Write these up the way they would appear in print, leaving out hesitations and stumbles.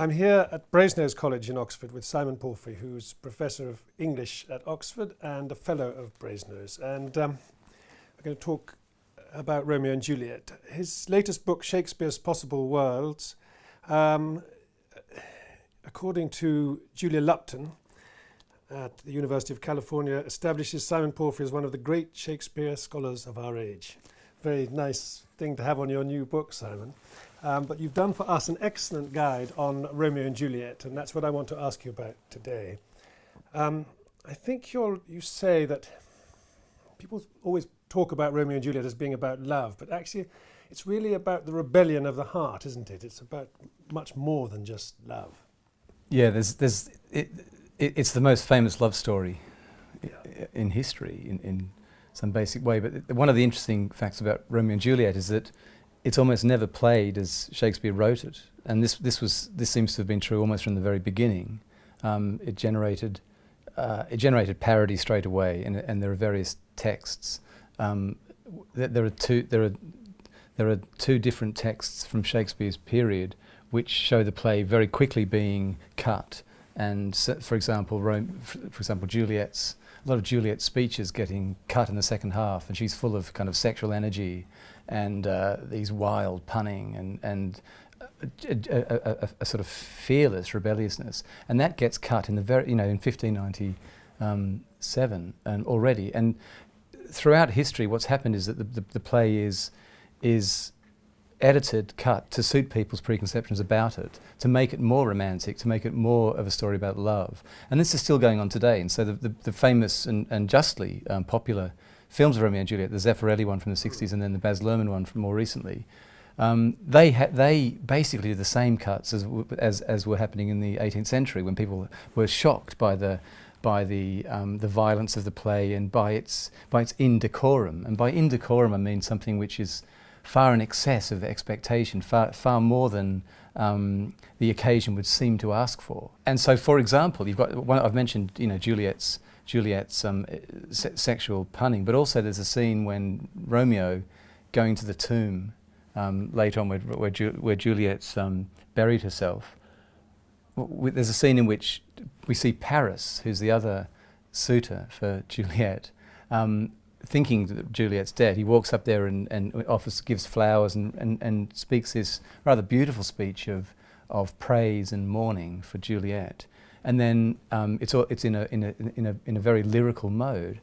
I'm here at Brasenose College in Oxford with Simon Palfrey, who's Professor of English at Oxford and a Fellow of Brasenose. And we're going to talk about Romeo and Juliet. His latest book, Shakespeare's Possible Worlds, according to Julia Lupton at the University of California, establishes Simon Palfrey as one of the great Shakespeare scholars of our age. Very nice thing to have on your new book, Simon. But you've done for us an excellent guide on Romeo and Juliet, and that's what I want to ask you about today. I think you say that people always talk about Romeo and Juliet as being about love, but actually it's really about the rebellion of the heart, isn't it? It's about much more than just love. Yeah, it's the most famous love story in history in some basic way. But one of the interesting facts about Romeo and Juliet is that it's almost never played as Shakespeare wrote it, and this seems to have been true almost from the very beginning. It generated parody straight away, and there are various texts. There are two different texts from Shakespeare's period which show the play very quickly being cut. And for example, Juliet's a lot of Juliet's speeches getting cut in the second half, and she's full of kind of sexual energy and these wild punning and a sort of fearless rebelliousness, and that gets cut in the in 1597 and already. And throughout history, what's happened is that the play is edited, cut to suit people's preconceptions about it, to make it more romantic, to make it more of a story about love. And this is still going on today. And so the famous and justly popular films of Romeo and Juliet, the Zeffirelli one from the 60s and then the Baz Luhrmann one from more recently, they basically did the same cuts as were happening in the 18th century, when people were shocked by the violence of the play and by its indecorum. And by indecorum I mean something which is far in excess of expectation, far more than the occasion would seem to ask for. And so, for example, you've got I've mentioned, Juliet's sexual punning, but also there's a scene when Romeo going to the tomb later on where Juliet's buried herself. There's a scene in which we see Paris, who's the other suitor for Juliet, thinking that Juliet's dead. He walks up there and gives flowers and speaks this rather beautiful speech of praise and mourning for Juliet. And then it's in a very lyrical mode.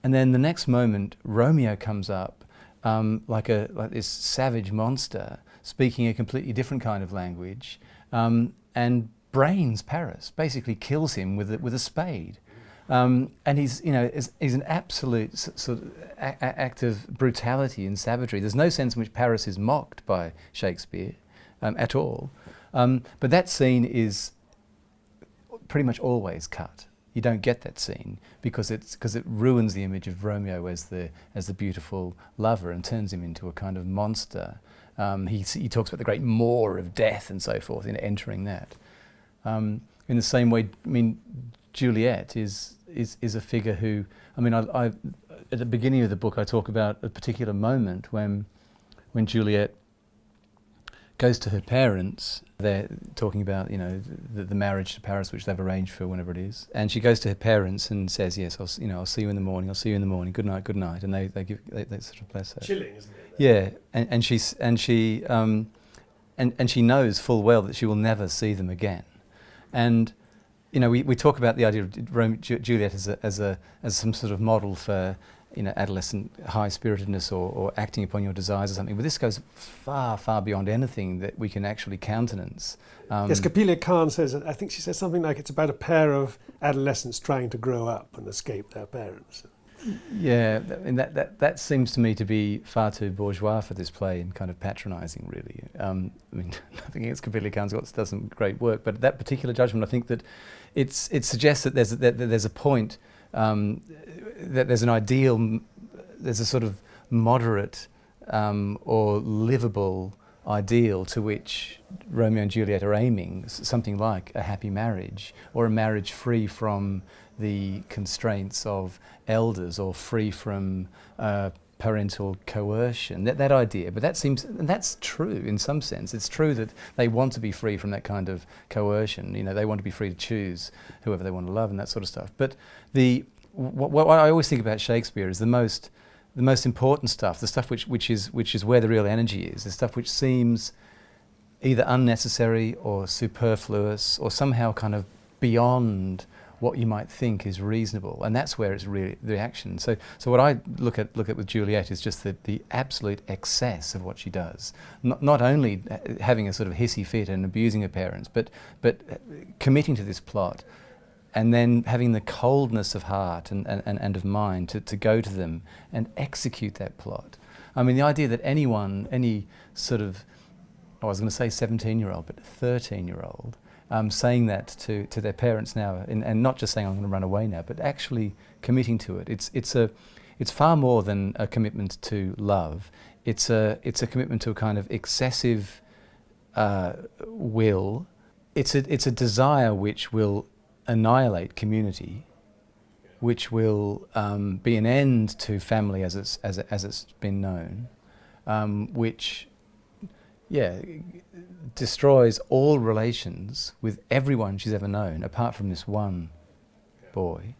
And then the next moment, Romeo comes up like this savage monster, speaking a completely different kind of language, and brains Paris, basically kills him with a spade. And he's an absolute sort of act of brutality and savagery. There's no sense in which Paris is mocked by Shakespeare at all. But that scene is pretty much always cut. You don't get that scene because it ruins the image of Romeo as the beautiful lover and turns him into a kind of monster. He talks about the great maw of death and so forth in entering that. In the same way, Juliet is a figure who, I at the beginning of the book I talk about a particular moment when Juliet goes to her parents. They're talking about the marriage to Paris, which they've arranged for whenever it is, and she goes to her parents and says, "Yes, I'll see you in the morning. I'll see you in the morning. Good night, good night." And they sort of bless her. Chilling, isn't it? Yeah, and she knows full well that she will never see them again, and. We talk about the idea of Juliet as some sort of model for adolescent high-spiritedness or acting upon your desires or something. But this goes far, far beyond anything that we can actually countenance. Yes, Capilia Khan says, I think she says something like it's about a pair of adolescents trying to grow up and escape their parents. Yeah, and that seems to me to be far too bourgeois for this play and kind of patronising, really. Nothing against Capilia Khan's does some great work, but that particular judgment, I think that it suggests that there's a point, that there's an ideal, there's a sort of moderate or livable ideal to which Romeo and Juliet are aiming, something like a happy marriage or a marriage free from the constraints of elders or free from parental coercion, that idea. But and that's true in some sense. It's true that they want to be free from that kind of coercion. They want to be free to choose whoever they want to love and that sort of stuff. But what I always think about Shakespeare is the most important stuff, the stuff which is where the real energy is, the stuff which seems either unnecessary or superfluous or somehow kind of beyond what you might think is reasonable, and that's where it's really the action. So what I look at with Juliet is just the absolute excess of what she does. Not only having a sort of hissy fit and abusing her parents, but committing to this plot, and then having the coldness of heart and of mind to go to them and execute that plot. I mean, the idea that any sort of, I was going to say 17-year-old, but 13-year-old, saying that to their parents now, and not just saying I'm going to run away now, but actually committing to it. It's far more than a commitment to love. It's a commitment to a kind of excessive will. It's a desire which will annihilate community, which will be an end to family as it's been known, which destroys all relations with everyone she's ever known, apart from this one boy.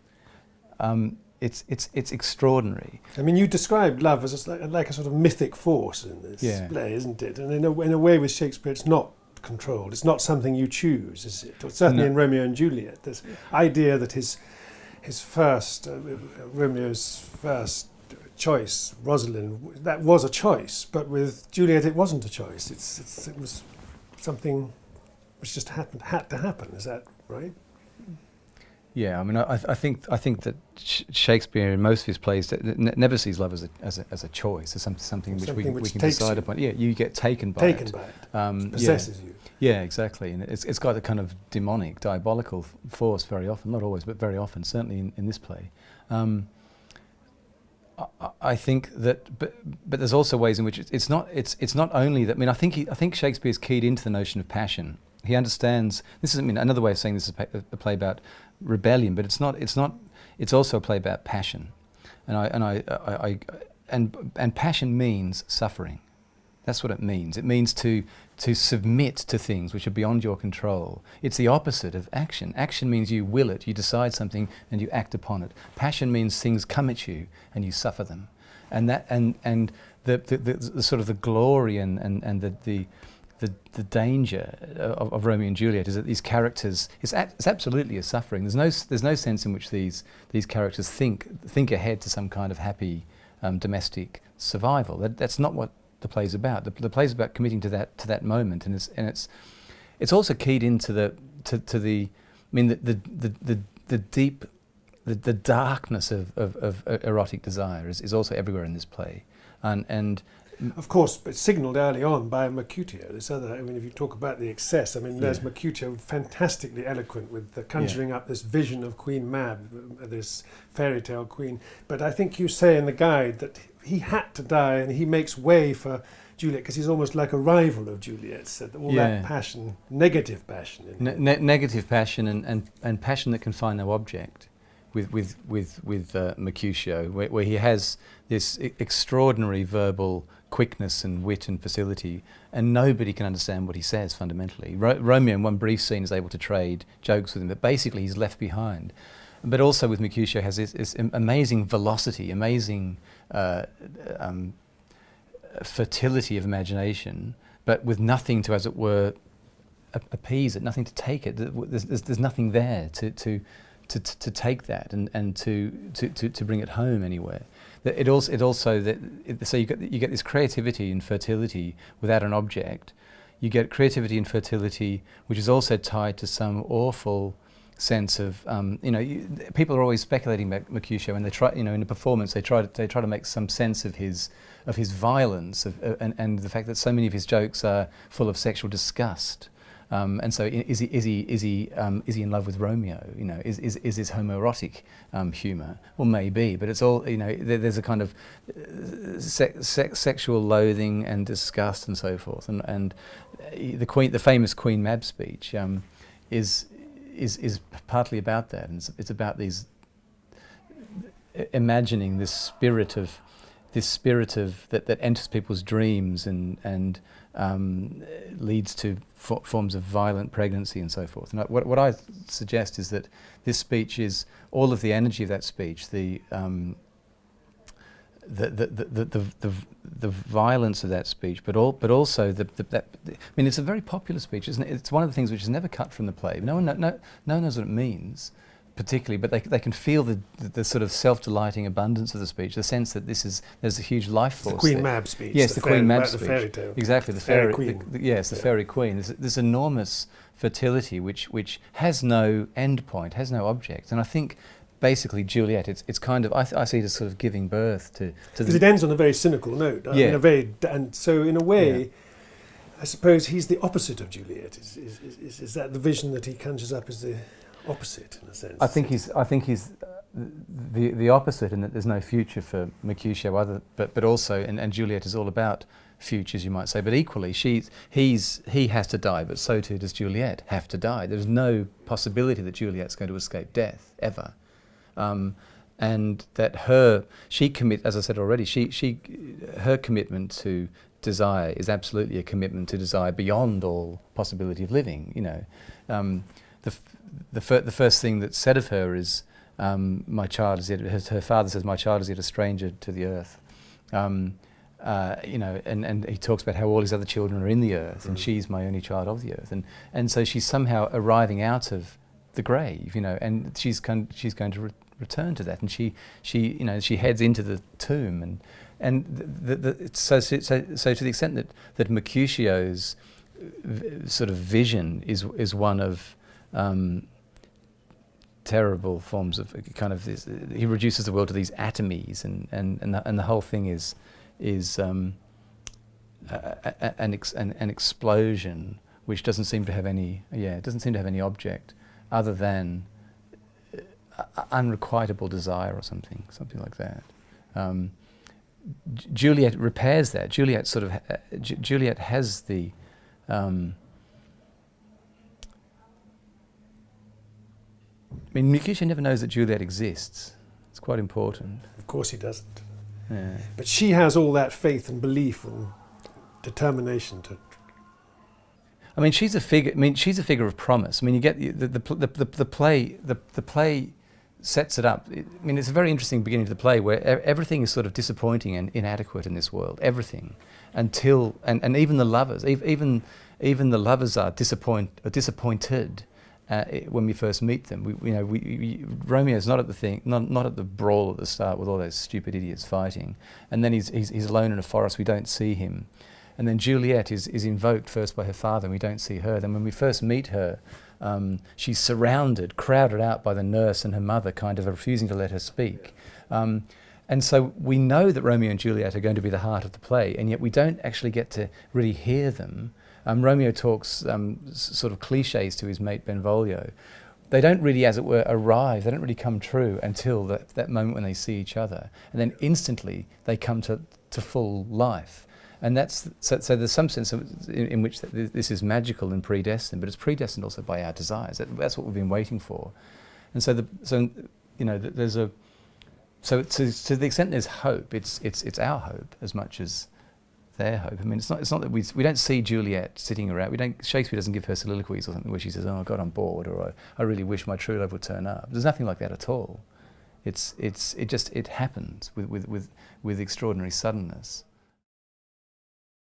It's extraordinary. I mean, you described love as like a sort of mythic force in this play, isn't it? And in a way, with Shakespeare, it's not controlled. It's not something you choose, is it? Or certainly in Romeo and Juliet, this idea that his first Romeo's first choice, Rosalind, that was a choice, but with Juliet it wasn't a choice. It was something which just had to happen. Is that right? Yeah, I mean, I think that Shakespeare in most of his plays never sees love as a choice, as something which we can decide upon. Yeah, you get taken by it. Possesses you. Yeah, exactly, and it's got a kind of demonic, diabolical force very often, not always, but very often, certainly in this play. I think that, but there's also ways in which it's not only that. I mean, I think Shakespeare's keyed into the notion of passion. He understands. This is, another way of saying this is a play about rebellion, but it's not. It's also a play about passion, and passion means suffering. That's what it means. It means to submit to things which are beyond your control. It's the opposite of action. Action means you will it, you decide something and you act upon it. Passion means things come at you and you suffer them. And the sort of the glory and the danger of Romeo and Juliet is that these characters, it's absolutely a suffering. There's no sense in which these characters think ahead to some kind of happy domestic survival. That's not what the play's about. The play's about committing to that moment, and it's also keyed into the deep, the darkness of erotic desire is also everywhere in this play, and of course, it's signalled early on by Mercutio. This other, if you talk about the excess, there's Mercutio fantastically eloquent with the conjuring up this vision of Queen Mab, this fairy tale queen. But I think you say in the guide that he had to die, and he makes way for Juliet because he's almost like a rival of Juliet. So that passion, negative passion, negative passion, and passion that can find no object. With Mercutio, where he has this extraordinary verbal quickness and wit and facility, and nobody can understand what he says fundamentally. Romeo in one brief scene is able to trade jokes with him, but basically he's left behind. But also with Mercutio has this amazing velocity, amazing fertility of imagination, but with nothing to, as it were, appease it, nothing to take it. There's nothing there to take that and to bring it home anywhere. So you get this creativity and fertility without an object. You get creativity and fertility which is also tied to some awful sense of people are always speculating about Mercutio, and they try in a performance they try to make some sense of his violence and the fact that so many of his jokes are full of sexual disgust. And so, is he in love with Romeo? Is this homoerotic humour? Well, maybe, but it's all there's a kind of sexual loathing and disgust and so forth. And the famous Queen Mab speech is partly about that, and it's about these imagining this spirit of this spirit of that enters people's dreams and leads to forms of violent pregnancy and so forth. And what I suggest is that this speech is all of the energy of that speech, the violence of that speech, but also that. I mean, it's a very popular speech, isn't it? It's one of the things which is never cut from the play. No one knows what it means, particularly, but they can feel the sort of self-delighting abundance of the speech, the sense that there's a huge life force. The Queen there. Mab speech. Yes, the Queen Mab speech. The fairy tale. Exactly, the Faerie fairy Queene. The Faerie Queene. There's this enormous fertility which has no end point, has no object, and I think. Basically, Juliet. It's kind of I see it as sort of giving birth to. Because it ends on a very cynical note. Yeah. And so in a way, I suppose he's the opposite of Juliet. Is that the vision that he conjures up as the opposite in a sense? I think he's the opposite in that there's no future for Mercutio but also and Juliet is all about futures, you might say. But equally, he has to die, but so too does Juliet have to die. There's no possibility that Juliet's going to escape death ever. And that she commit, as I said already, her commitment to desire is absolutely a commitment to desire beyond all possibility of living. You know, the first thing that's said of her is, "My child is yet." Her father says, "My child is yet a stranger to the earth." You know, and he talks about how all his other children are in the earth, and she's my only child of the earth, and so she's somehow arriving out of the grave, you know, and she's going to return to that, and she you know she heads into the tomb, and so to the extent that Mercutio's sort of vision is one of terrible forms of kind of this. He reduces the world to these atomies, and the whole thing is an explosion which doesn't seem to have any object other than unrequitable desire or something like that. Juliet repairs that. Juliet sort of Juliet has the I mean, Mercutio never knows that Juliet exists. It's quite important. Of course he doesn't. Yeah. But she has all that faith and belief and determination to. I mean, she's a figure. I mean, she's a figure of promise. I mean, you get the play. The play sets it up. I mean, it's a very interesting beginning to the play where everything is sort of disappointing and inadequate in this world. Everything, until and even the lovers, even the lovers are disappointed when we first meet them. Romeo's not at the thing, not at the brawl at the start with all those stupid idiots fighting, and then he's alone in a forest. We don't see him. And then Juliet is invoked first by her father, and we don't see her. Then when we first meet her, she's surrounded, crowded out by the nurse and her mother, kind of refusing to let her speak. And so we know that Romeo and Juliet are going to be the heart of the play, and yet we don't actually get to really hear them. Romeo talks sort of cliches to his mate Benvolio. They don't really, as it were, arrive. They don't really come true until that moment when they see each other. And then instantly they come to full life. And that's so there's some sense in which this is magical and predestined, but it's predestined also by our desires. That's what we've been waiting for. And so there's a so to the extent there's hope, it's our hope as much as their hope. I mean, it's not that we don't see Juliet sitting around. Shakespeare doesn't give her soliloquies or something where she says, "Oh God, I'm bored," or "I really wish my true love would turn up." There's nothing like that at all. It happens with extraordinary suddenness.